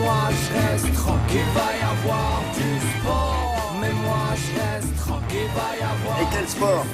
moi je reste tranquille, va y avoir du sport. Mais moi je reste tranquille, va y avoir. Et quel sport?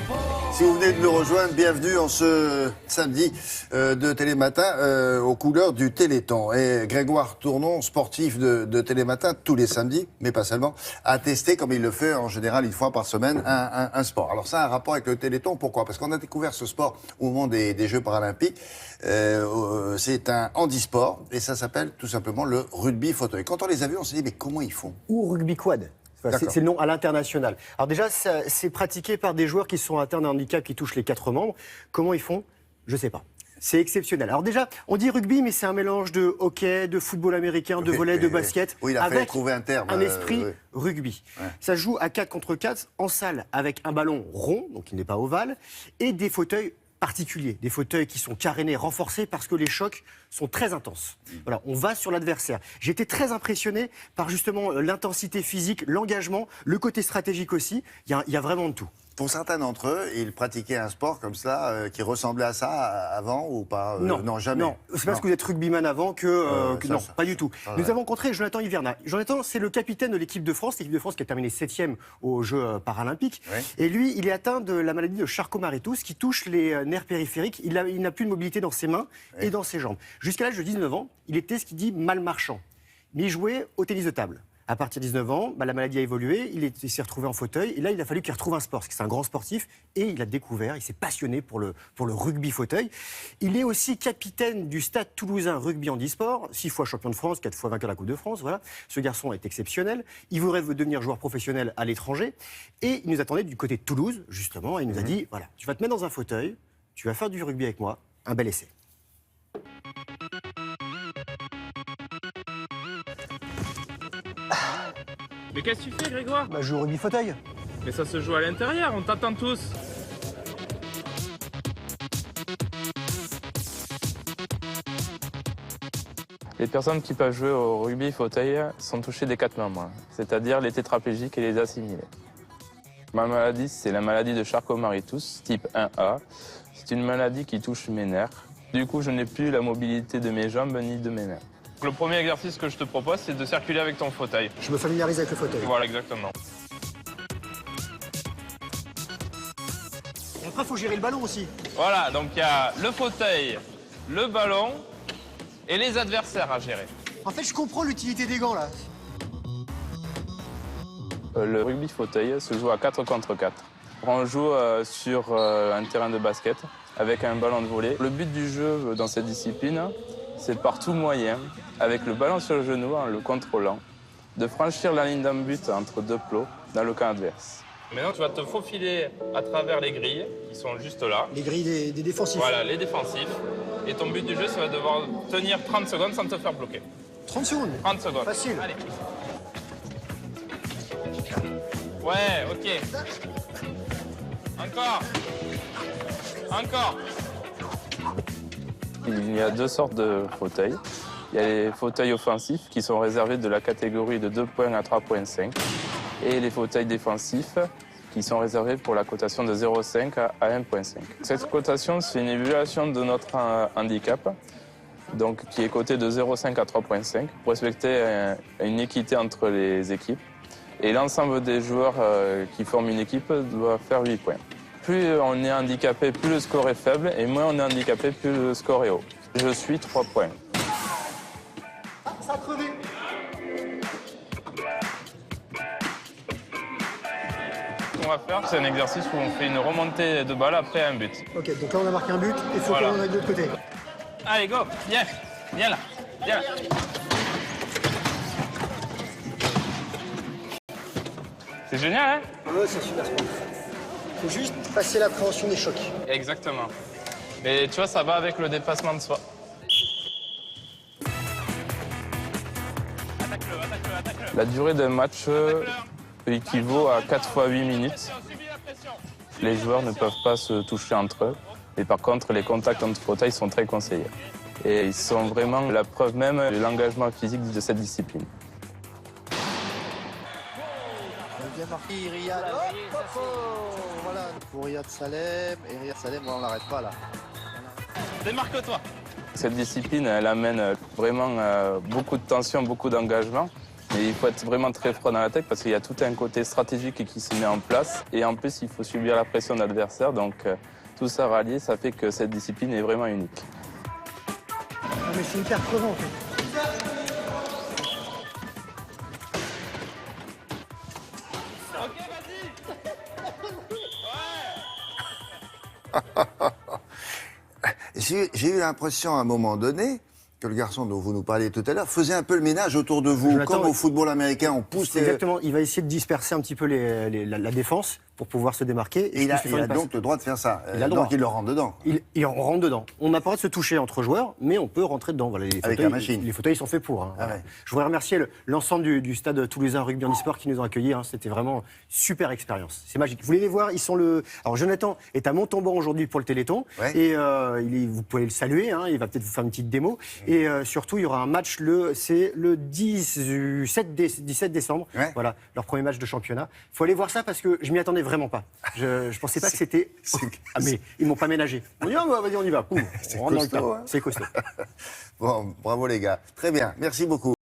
Si vous venez de nous rejoindre, bienvenue en ce samedi de Télématin aux couleurs du Téléthon. Et Grégoire Tournon, sportif de Télématin tous les samedis, mais pas seulement, a testé, comme il le fait en général une fois par semaine, un sport. Alors ça a un rapport avec le Téléthon, pourquoi? Parce qu'on a découvert ce sport au moment des Jeux paralympiques. C'est un handisport et ça s'appelle tout simplement le rugby fauteuil. Quand on les a vus, on s'est dit mais comment ils font? Ou rugby quad. C'est le nom à l'international. Alors déjà, c'est pratiqué par des joueurs qui sont atteints d'un handicap qui touche les 4 membres. Comment ils font? Je ne sais pas. C'est exceptionnel. Alors déjà, on dit rugby, mais c'est un mélange de hockey, de football américain, de volley, de basket. Oui, il a fallu trouver un terme. Un esprit rugby. Ouais. Ça joue à 4 contre 4 en salle avec un ballon rond, donc il n'est pas ovale, et des fauteuils particuliers, des fauteuils qui sont carénés, renforcés parce que les chocs sont très intenses. Voilà, on va sur l'adversaire. J'ai été très impressionné par justement l'intensité physique, l'engagement, le côté stratégique aussi. Il y a vraiment de tout. Pour certains d'entre eux, ils pratiquaient un sport comme ça qui ressemblait à ça avant ou pas? Non, jamais. Non, c'est parce que vous êtes rugbyman avant que non, pas du tout. Nous avons rencontré Jonathan Hiverna. Jonathan, c'est le capitaine de l'équipe de France qui a terminé 7e aux Jeux paralympiques. Oui. Et lui, il est atteint de la maladie de Charcot-Marie-Tooth qui touche les nerfs périphériques. Il n'a plus de mobilité dans ses mains et dans ses jambes. Jusqu'à l'âge de 19 ans, il était ce qu'il dit mal marchand. Mais il jouait au tennis de table. À partir de 19 ans, la maladie a évolué, il s'est retrouvé en fauteuil, et là, il a fallu qu'il retrouve un sport, parce que c'est un grand sportif, et il a découvert, il s'est passionné pour le rugby fauteuil. Il est aussi capitaine du Stade Toulousain Rugby Handisport, 6 fois champion de France, 4 fois vainqueur de la Coupe de France, voilà. Ce garçon est exceptionnel, il voudrait devenir joueur professionnel à l'étranger, et il nous attendait du côté de Toulouse, justement, et il nous a dit, voilà, tu vas te mettre dans un fauteuil, tu vas faire du rugby avec moi, un bel essai. Mais qu'est-ce que tu fais, Grégoire? Je joue au rugby fauteuil. Mais ça se joue à l'intérieur, on t'attend tous. Les personnes qui peuvent jouer au rugby fauteuil sont touchées des 4 membres, c'est-à-dire les tétraplégiques et les assimilés. Ma maladie, c'est la maladie de Charcot-Marie-Tooth, type 1A. C'est une maladie qui touche mes nerfs. Du coup, je n'ai plus la mobilité de mes jambes ni de mes nerfs. Le premier exercice que je te propose, c'est de circuler avec ton fauteuil. Je me familiarise avec le fauteuil. Voilà, exactement. Et après, il faut gérer le ballon aussi. Voilà, donc il y a le fauteuil, le ballon et les adversaires à gérer. En fait, je comprends l'utilité des gants, là. Le rugby fauteuil se joue à 4 contre 4. On joue sur un terrain de basket avec un ballon de volley. Le but du jeu dans cette discipline, c'est par tout moyen, avec le ballon sur le genou en le contrôlant, de franchir la ligne d'un but entre 2 plots dans le camp adverse. Maintenant, tu vas te faufiler à travers les grilles qui sont juste là. Les grilles des défensifs. Voilà, les défensifs. Et ton but du jeu, c'est de devoir tenir 30 secondes sans te faire bloquer. 30 secondes? 30 secondes. Facile. Allez. Ouais, ok. Encore. Encore. Il y a 2 sortes de fauteuils. Il y a les fauteuils offensifs qui sont réservés de la catégorie de 2 points à 3,5 et les fauteuils défensifs qui sont réservés pour la cotation de 0,5 à 1,5. Cette cotation, c'est une évaluation de notre handicap, donc qui est coté de 0,5 à 3,5 pour respecter une équité entre les équipes. Et l'ensemble des joueurs qui forment une équipe doit faire 8 points. Plus on est handicapé, plus le score est faible, et moins on est handicapé, plus le score est haut. Je suis 3 points. Ah, ça a crevé. Ce qu'on va faire, c'est un exercice où on fait une remontée de balle après un but. Ok, donc là on a marqué un but, et il faut qu'on aille de l'autre côté. Allez, go, viens, viens là, viens là. C'est génial, hein? Ouais, c'est super sport. Il faut juste passer l'appréhension des chocs. Exactement. Mais tu vois, ça va avec le dépassement de soi. La durée d'un match équivaut à 4 fois 8 minutes. Les joueurs ne peuvent pas se toucher entre eux. Mais par contre, les contacts entre fauteuils sont très conseillés. Et ils sont vraiment la preuve même de l'engagement physique de cette discipline. Bien marqué, Riyad. Voilà. Pour Riyad Salem. Et Riyad Salem, on l'arrête pas là. Démarque-toi. Cette discipline, elle amène vraiment beaucoup de tension, beaucoup d'engagement. Mais il faut être vraiment très froid dans la tête parce qu'il y a tout un côté stratégique qui se met en place. Et en plus, il faut subir la pression de l'adversaire. Donc tout ça rallié, ça fait que cette discipline est vraiment unique. Ah, mais c'est hyper crevant en fait. J'ai eu l'impression à un moment donné que le garçon dont vous nous parliez tout à l'heure faisait un peu le ménage autour de vous. Comme au football américain, on pousse... Exactement, il va essayer de disperser un petit peu la défense pour pouvoir se démarquer. Et il a donc le droit de faire ça. Il a le droit. Donc il le rentre dedans. On rentre dedans. On n'a pas le droit de se toucher entre joueurs, mais on peut rentrer dedans. Voilà, avec la machine. Les fauteuils sont faits pour. Hein, voilà. Ouais. Je voudrais remercier l'ensemble du stade Toulousain Rugby Handisport qui nous ont accueillis. Hein. C'était vraiment super expérience. C'est magique. Vous voulez les voir? Ils sont Alors Jonathan est à Montauban aujourd'hui pour le Téléthon. Ouais. Et vous pouvez le saluer. Hein. Il va peut-être vous faire une petite démo. Et surtout, il y aura un match c'est le 17 décembre. Ouais. Voilà, leur premier match de championnat. Il faut aller voir ça parce que je m'y attendais vraiment pas. Je pensais pas que c'était... Ah mais ils m'ont pas ménagé. On dit, vas-y, on y va. On rentre dans le plat. Hein. C'est costaud. Bon, bravo les gars. Très bien, merci beaucoup.